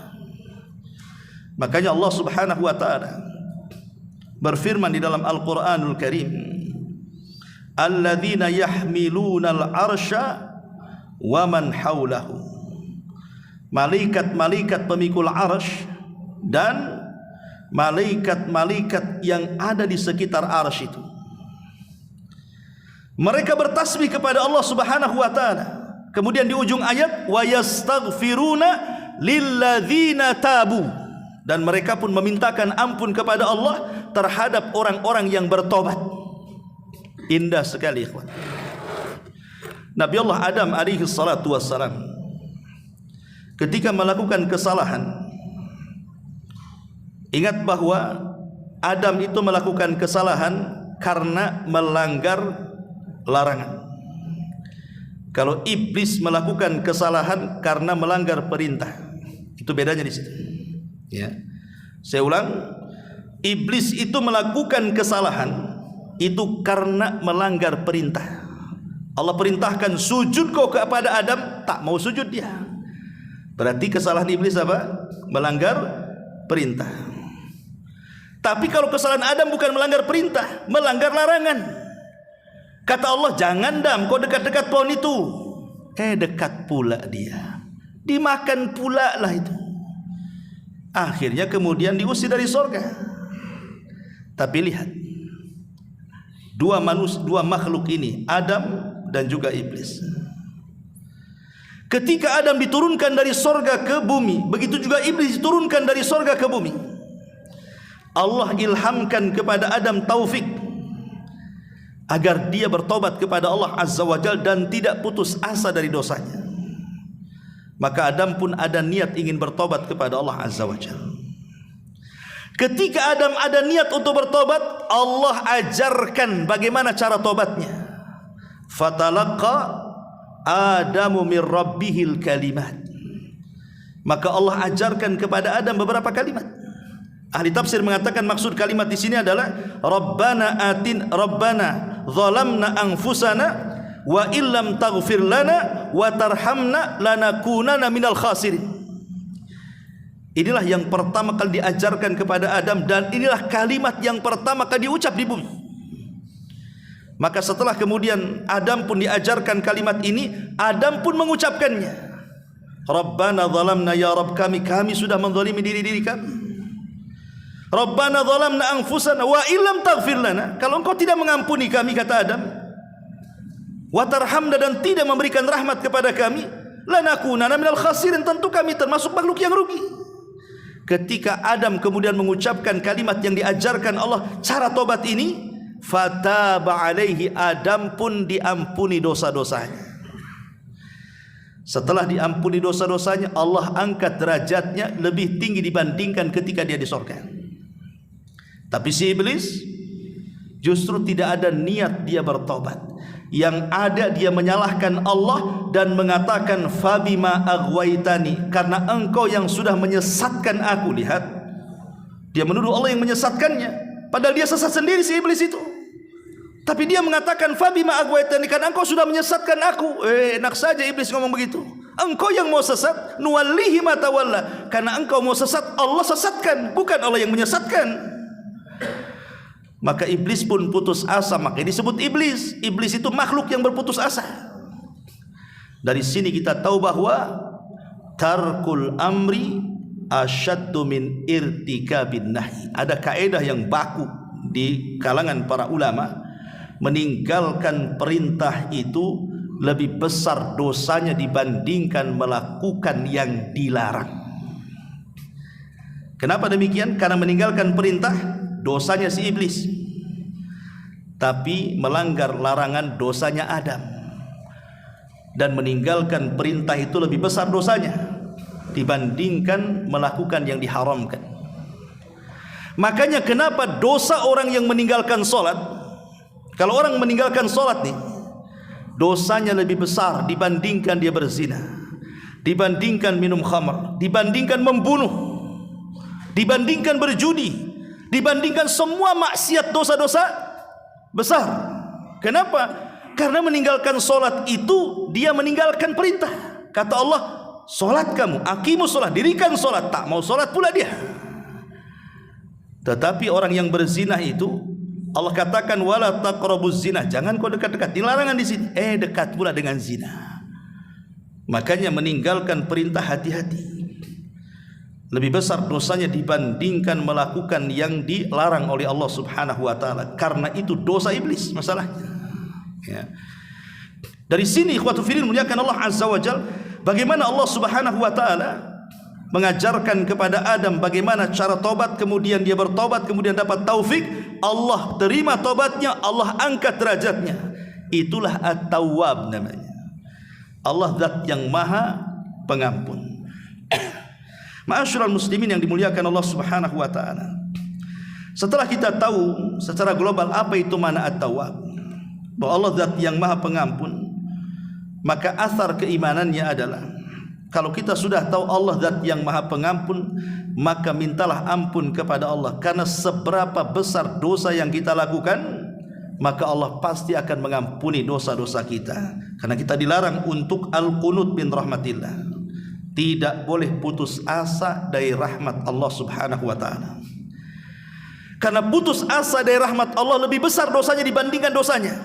Makanya Allah Subhanahu wa taala berfirman di dalam Al-Qur'anul Karim, alladzina yahmilunal arsya wa man haulahu. Malaikat-malaikat pemikul arsy dan malaikat-malaikat yang ada di sekitar arsy itu, mereka bertasbih kepada Allah Subhanahu wa taala. Kemudian di ujung ayat, wa yastaghfiruna lilladzina tabu, dan mereka pun memintakan ampun kepada Allah terhadap orang-orang yang bertobat. Indah sekali ikhwan. Nabi Allah Adam alaihi salatu wassalam ketika melakukan kesalahan, ingat bahwa Adam itu melakukan kesalahan karena melanggar larangan. Kalau iblis melakukan kesalahan karena melanggar perintah, itu bedanya di situ. Ya, saya ulang, iblis itu melakukan kesalahan itu karena melanggar perintah. Allah perintahkan sujud kau kepada Adam, tak mau sujud dia. Berarti kesalahan iblis apa? Melanggar perintah. Tapi kalau kesalahan Adam bukan melanggar perintah, melanggar larangan. Kata Allah, jangan Adam, kau dekat-dekat pohon itu. Dekat pula dia. Dimakan pula lah itu. Akhirnya kemudian diusir dari surga. Tapi lihat, dua makhluk ini, Adam dan juga iblis. Ketika Adam diturunkan dari surga ke bumi, begitu juga iblis diturunkan dari surga ke bumi. Allah ilhamkan kepada Adam taufik agar dia bertobat kepada Allah Azza wa Jalla dan tidak putus asa dari dosanya. Maka Adam pun ada niat ingin bertobat kepada Allah Azza wa Jalla. Ketika Adam ada niat untuk bertobat, Allah ajarkan bagaimana cara tobatnya. Fatalaqa Adamu min rabbihil kalimat. Maka Allah ajarkan kepada Adam beberapa kalimat. Ahli tafsir mengatakan maksud kalimat di sini adalah Rabbana zalamna anfusana wa illam taghfir lana wa tarhamna lanakunanna minal khasirin. Inilah yang pertama kali diajarkan kepada Adam, dan inilah kalimat yang pertama kali diucap di bumi. Maka setelah kemudian Adam pun diajarkan kalimat ini, Adam pun mengucapkannya. Rabbana zalamna, ya Rabb kami sudah menzalimi diri kami. Rabbana zalamna anfusana wa illam taghfir lana, kalau engkau tidak mengampuni kami, kata Adam, wa tarhamna, dan tidak memberikan rahmat kepada kami, lanakunanna minal khasirin, tentu kami termasuk makhluk yang rugi. Ketika Adam kemudian mengucapkan kalimat yang diajarkan Allah, cara tobat ini, fataba alaihi, Adam pun diampuni dosa-dosanya. Setelah diampuni dosa-dosanya, Allah angkat derajatnya lebih tinggi dibandingkan ketika dia di surga. Tapi si iblis justru tidak ada niat dia bertobat. Yang ada dia menyalahkan Allah dan mengatakan fabima aghwaitani, karena engkau yang sudah menyesatkan aku. Lihat, dia menuduh Allah yang menyesatkannya, padahal dia sesat sendiri si iblis itu. Tapi dia mengatakan fabima aghwaitani, karena engkau sudah menyesatkan aku. Enak saja iblis ngomong begitu. Engkau yang mau sesat, nuwallihi ma tawalla, karena engkau mau sesat Allah sesatkan, bukan Allah yang menyesatkan. Maka iblis pun putus asa, makanya disebut iblis. Iblis itu makhluk yang berputus asa. Dari sini kita tahu bahwa tarkul amri asyaddu min irtikabin nahi. Ada kaedah yang baku di kalangan para ulama, meninggalkan perintah itu lebih besar dosanya dibandingkan melakukan yang dilarang. Kenapa demikian? Karena meninggalkan perintah dosanya si iblis, tapi melanggar larangan dosanya Adam. Dan meninggalkan perintah itu lebih besar dosanya dibandingkan melakukan yang diharamkan. Makanya kenapa dosa orang yang meninggalkan sholat, kalau orang meninggalkan sholat nih, dosanya lebih besar dibandingkan dia berzina, dibandingkan minum khamr, dibandingkan membunuh, dibandingkan berjudi, dibandingkan semua maksiat dosa-dosa besar. Kenapa? Karena meninggalkan solat itu dia meninggalkan perintah. Kata Allah, solat kamu, aqimus solat, dirikan solat. Tak mau solat pula dia. Tetapi orang yang berzina itu Allah katakan wala taqrabuz zina, jangan kau dekat-dekat. Dilarangan di sini, dekat pula dengan zina. Makanya meninggalkan perintah hati-hati. Lebih besar dosanya dibandingkan melakukan yang dilarang oleh Allah Subhanahu wa taala. Karena itu dosa iblis masalahnya. Ya. Dari sini ikhwatul fillah muliakan Allah Azza wa Jalla, bagaimana Allah Subhanahu wa taala mengajarkan kepada Adam bagaimana cara tobat, kemudian dia bertobat, kemudian dapat taufik, Allah terima tobatnya, Allah angkat derajatnya. Itulah At-Tawwab namanya. Allah zat yang maha pengampun. Ma'asyiral muslimin yang dimuliakan Allah Subhanahu wa taala. Setelah kita tahu secara global apa itu makna At-Tawwab, bahwa Allah zat yang maha pengampun, maka asar keimanannya adalah kalau kita sudah tahu Allah zat yang maha pengampun, maka mintalah ampun kepada Allah, karena seberapa besar dosa yang kita lakukan, maka Allah pasti akan mengampuni dosa-dosa kita. Karena kita dilarang untuk al-qunut min rahmatillah. Tidak boleh putus asa dari rahmat Allah Subhanahu wa taala. Karena putus asa dari rahmat Allah lebih besar dosanya dibandingkan dosanya.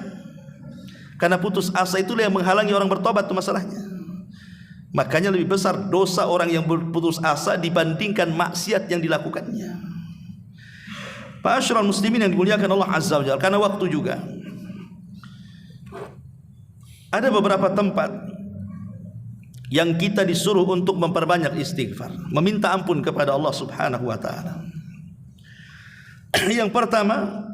Karena putus asa itulah yang menghalangi orang bertobat, itu masalahnya. Makanya lebih besar dosa orang yang berputus asa dibandingkan maksiat yang dilakukannya. Ma'asyiral muslimin yang dimuliakan Allah Azza wa Jalla, karena waktu juga ada beberapa tempat yang kita disuruh untuk memperbanyak istighfar, meminta ampun kepada Allah Subhanahu wa taala. Yang pertama,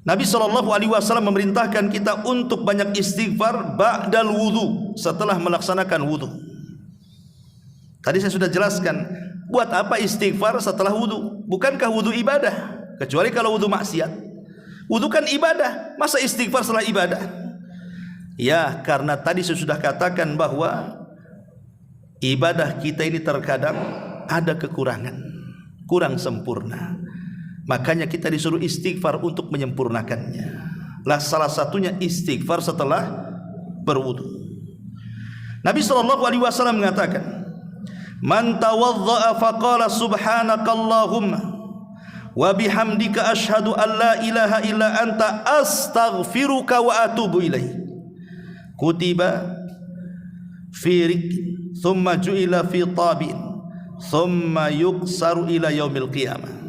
Nabi SAW memerintahkan kita untuk banyak istighfar ba'dal wudu, setelah melaksanakan wudu. Tadi saya sudah jelaskan, buat apa istighfar setelah wudu? Bukankah wudu ibadah? Kecuali kalau wudu maksiat. Wudu kan ibadah, masa istighfar setelah ibadah? Ya, karena tadi saya sudah katakan bahwa ibadah kita ini terkadang ada kekurangan, kurang sempurna. Makanya kita disuruh istighfar untuk menyempurnakannya. Lah salah satunya istighfar setelah berwudu. Nabi SAW mengatakan, "Man tawadda'a faqala subhanakallahumma wa bihamdika asyhadu an la ilaha illa anta astaghfiruka wa atubu ilaik. Kutiba fi rikin thumma ju'ila fi tabin thumma yuksaru ila yaumil qiyamah."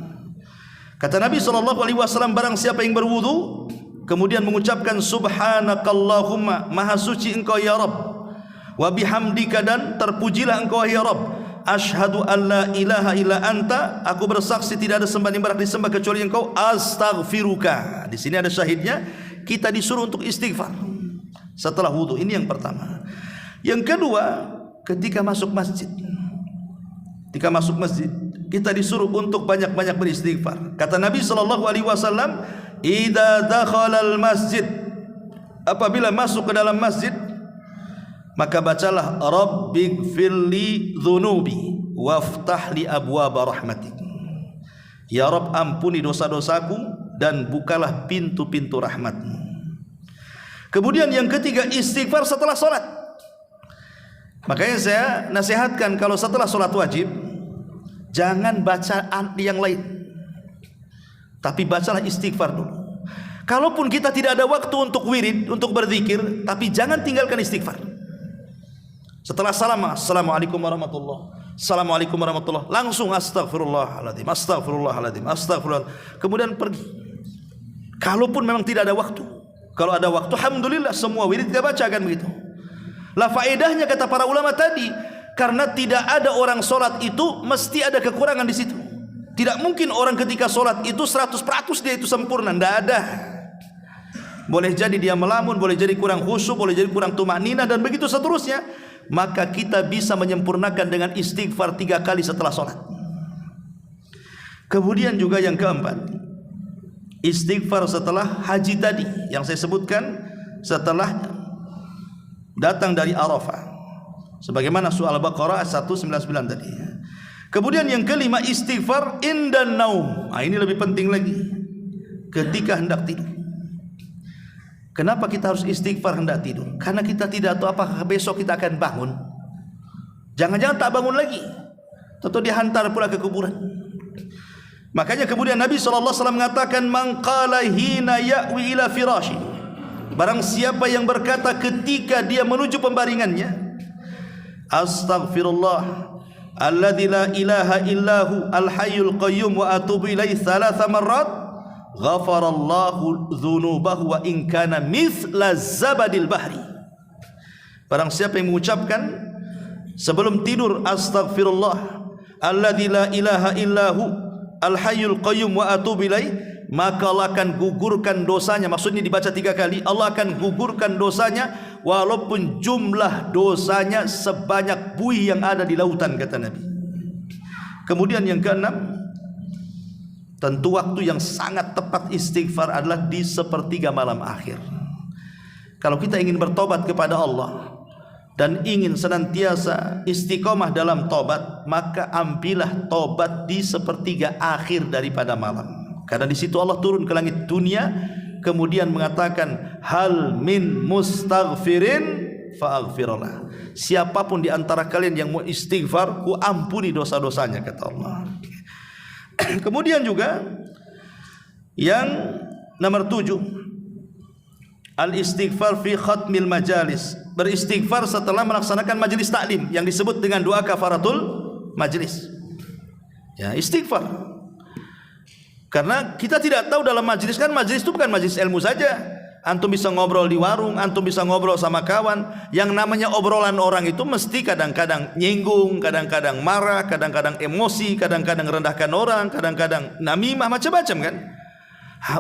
Kata Nabi SAW, barang siapa yang berwudu kemudian mengucapkan subhanakallahumma, maha suci engkau ya Rabb, wa bihamdika, dan terpujilah engkau ya Rabb, asyhadu an la ilaha illa anta, aku bersaksi tidak ada sembahan yang berhak disembah kecuali engkau, astaghfiruka. Di sini ada syahidnya, kita disuruh untuk istighfar setelah wudu. Ini yang pertama. Yang kedua, ketika masuk masjid. Ketika masuk masjid, kita disuruh untuk banyak-banyak beristighfar. Kata Nabi SAW, "Idza dakhalal masjid," apabila masuk ke dalam masjid, maka bacalah, "Rabbighfirli dzunubi waftah li abwaaba rahmatik." Ya Rabb, ampuni dosa-dosaku dan bukalah pintu-pintu rahmat-Mu. Kemudian yang ketiga, istighfar setelah solat. Makanya saya nasihatkan, kalau setelah solat wajib, jangan baca yang lain, tapi bacalah istighfar dulu. Kalaupun kita tidak ada waktu untuk wirid, untuk berzikir, tapi jangan tinggalkan istighfar. Setelah salam, assalamualaikum warahmatullah, assalamualaikum warahmatullah, langsung astagfirullahaladzim, astagfirullahaladzim, astagfirullah. Kemudian pergi. Kalaupun memang tidak ada waktu. Kalau ada waktu, alhamdulillah, semua wirid kita bacakan begitu. Lah faedahnya kata para ulama tadi, karena tidak ada orang solat itu mesti ada kekurangan di situ. Tidak mungkin orang ketika solat itu 100% dia itu sempurna, tidak ada. Boleh jadi dia melamun, boleh jadi kurang khusyuk, boleh jadi kurang tumanina, dan begitu seterusnya. Maka kita bisa menyempurnakan dengan istighfar 3 kali setelah solat. Kemudian juga yang keempat, istighfar setelah haji tadi yang saya sebutkan, setelah datang dari Arafah, sebagaimana surah Al-Baqarah 199 tadi. Kemudian yang kelima, istighfar indan naum. Ini lebih penting lagi, ketika hendak tidur. Kenapa kita harus istighfar hendak tidur? Karena kita tidak tahu apakah besok kita akan bangun. Jangan-jangan tak bangun lagi, atau dihantar pula ke kuburan. Makanya kemudian Nabi SAW mengatakan, "Man qala hina ya'wi ila firashi," barang siapa yang berkata ketika dia menuju pembaringannya, "Astaghfirullah alladzi la ilaha illahu al-hayyul qayyum wa atubu ilaihi 3 marrat, ghafarallahu dzunubahu wa in kana mithla zabadil bahri." Barang siapa yang mengucapkan sebelum tidur, "Astaghfirullah alladzi la ilaha illahu al-hayyul qayyum wa atubu ilaihi," maka Allah akan gugurkan dosanya. Maksudnya dibaca 3 kali, Allah akan gugurkan dosanya walaupun jumlah dosanya sebanyak buih yang ada di lautan, kata Nabi. Kemudian yang keenam, tentu waktu yang sangat tepat istighfar adalah di sepertiga malam akhir. Kalau kita ingin bertobat kepada Allah dan ingin senantiasa istiqomah dalam tobat, maka ambillah tobat di sepertiga akhir daripada malam. Karena di situ Allah turun ke langit dunia, kemudian mengatakan, "Hal min mustaghfirin fa'aghfirullah." Siapapun di antara kalian yang mau istighfar, ku ampuni dosa-dosanya, kata Allah. Kemudian juga yang nomor 7, al-istighfar fi khatmil majalis, beristighfar setelah melaksanakan majelis taklim yang disebut dengan doa kafaratul majelis. Ya, istighfar. Karena kita tidak tahu dalam majelis, kan majelis itu bukan majelis ilmu saja. Antum bisa ngobrol di warung, antum bisa ngobrol sama kawan. Yang namanya obrolan orang itu mesti kadang-kadang nyinggung, kadang-kadang marah, kadang-kadang emosi, kadang-kadang rendahkan orang, kadang-kadang namimah, macam-macam kan.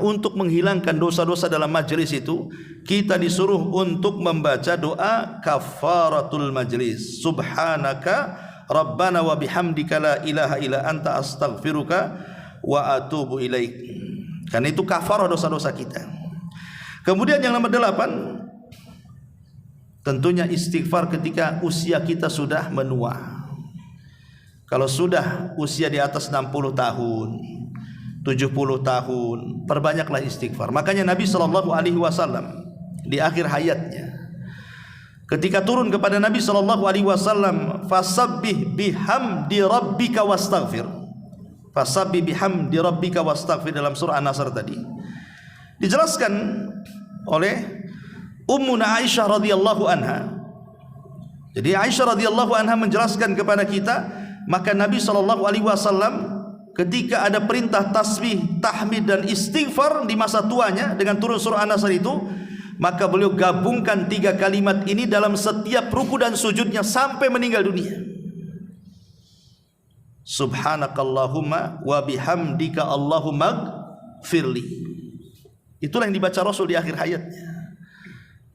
Untuk menghilangkan dosa-dosa dalam majelis itu, kita disuruh untuk membaca doa kafaratul majlis. Subhanaka Rabbana wa bihamdika la ilaha illa anta astaghfiruka wa atubu ilaik. Karena itu kafarah dosa-dosa kita. Kemudian yang nomor 8, tentunya istighfar ketika usia kita sudah menua. Kalau sudah usia di atas 60 tahun, 70 tahun, perbanyaklah istighfar. Makanya Nabi SAW di akhir hayatnya, ketika turun kepada Nabi SAW, "Fasabbih bihamdi rabbika wastaghfir." Fasabbih bihamdi rabbika wastaghfir, dalam surah An-Nasr tadi dijelaskan oleh Ummuna Aisyah radhiyallahu anha. Jadi Aisyah radhiyallahu anha menjelaskan kepada kita, maka Nabi SAW ketika ada perintah tasbih, tahmid dan istighfar di masa tuanya dengan turun surah An-Nasr itu, maka beliau gabungkan 3 kalimat ini dalam setiap ruku dan sujudnya sampai meninggal dunia. Subhanakallahumma wa bihamdika Allahumma gfirli. Itulah yang dibaca Rasul di akhir hayatnya.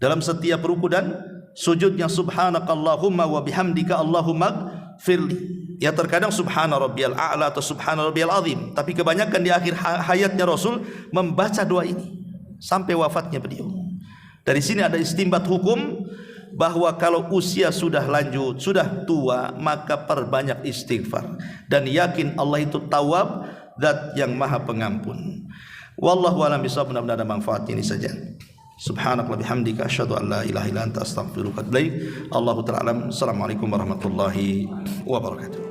Dalam setiap ruku dan sujudnya, subhanakallahumma wa bihamdika Allahumma gfirli. Ya terkadang subhana rabbiyal a'la atau subhana rabbiyal azim, tapi kebanyakan di akhir hayatnya Rasul membaca doa ini sampai wafatnya beliau. Dari sini ada istinbat hukum bahwa kalau usia sudah lanjut, sudah tua, maka perbanyak istighfar dan yakin Allah itu Tawwab, Zat yang Maha Pengampun. Wallahu a'lam bishawab. Mudah-mudahan ada manfaat ini saja. Subhanallah bihamdika asyhadu an la ilaha illa anta astaghfiruka wa atubu ilaik. Allahu ta'ala alam. Assalamualaikum warahmatullahi wabarakatuh.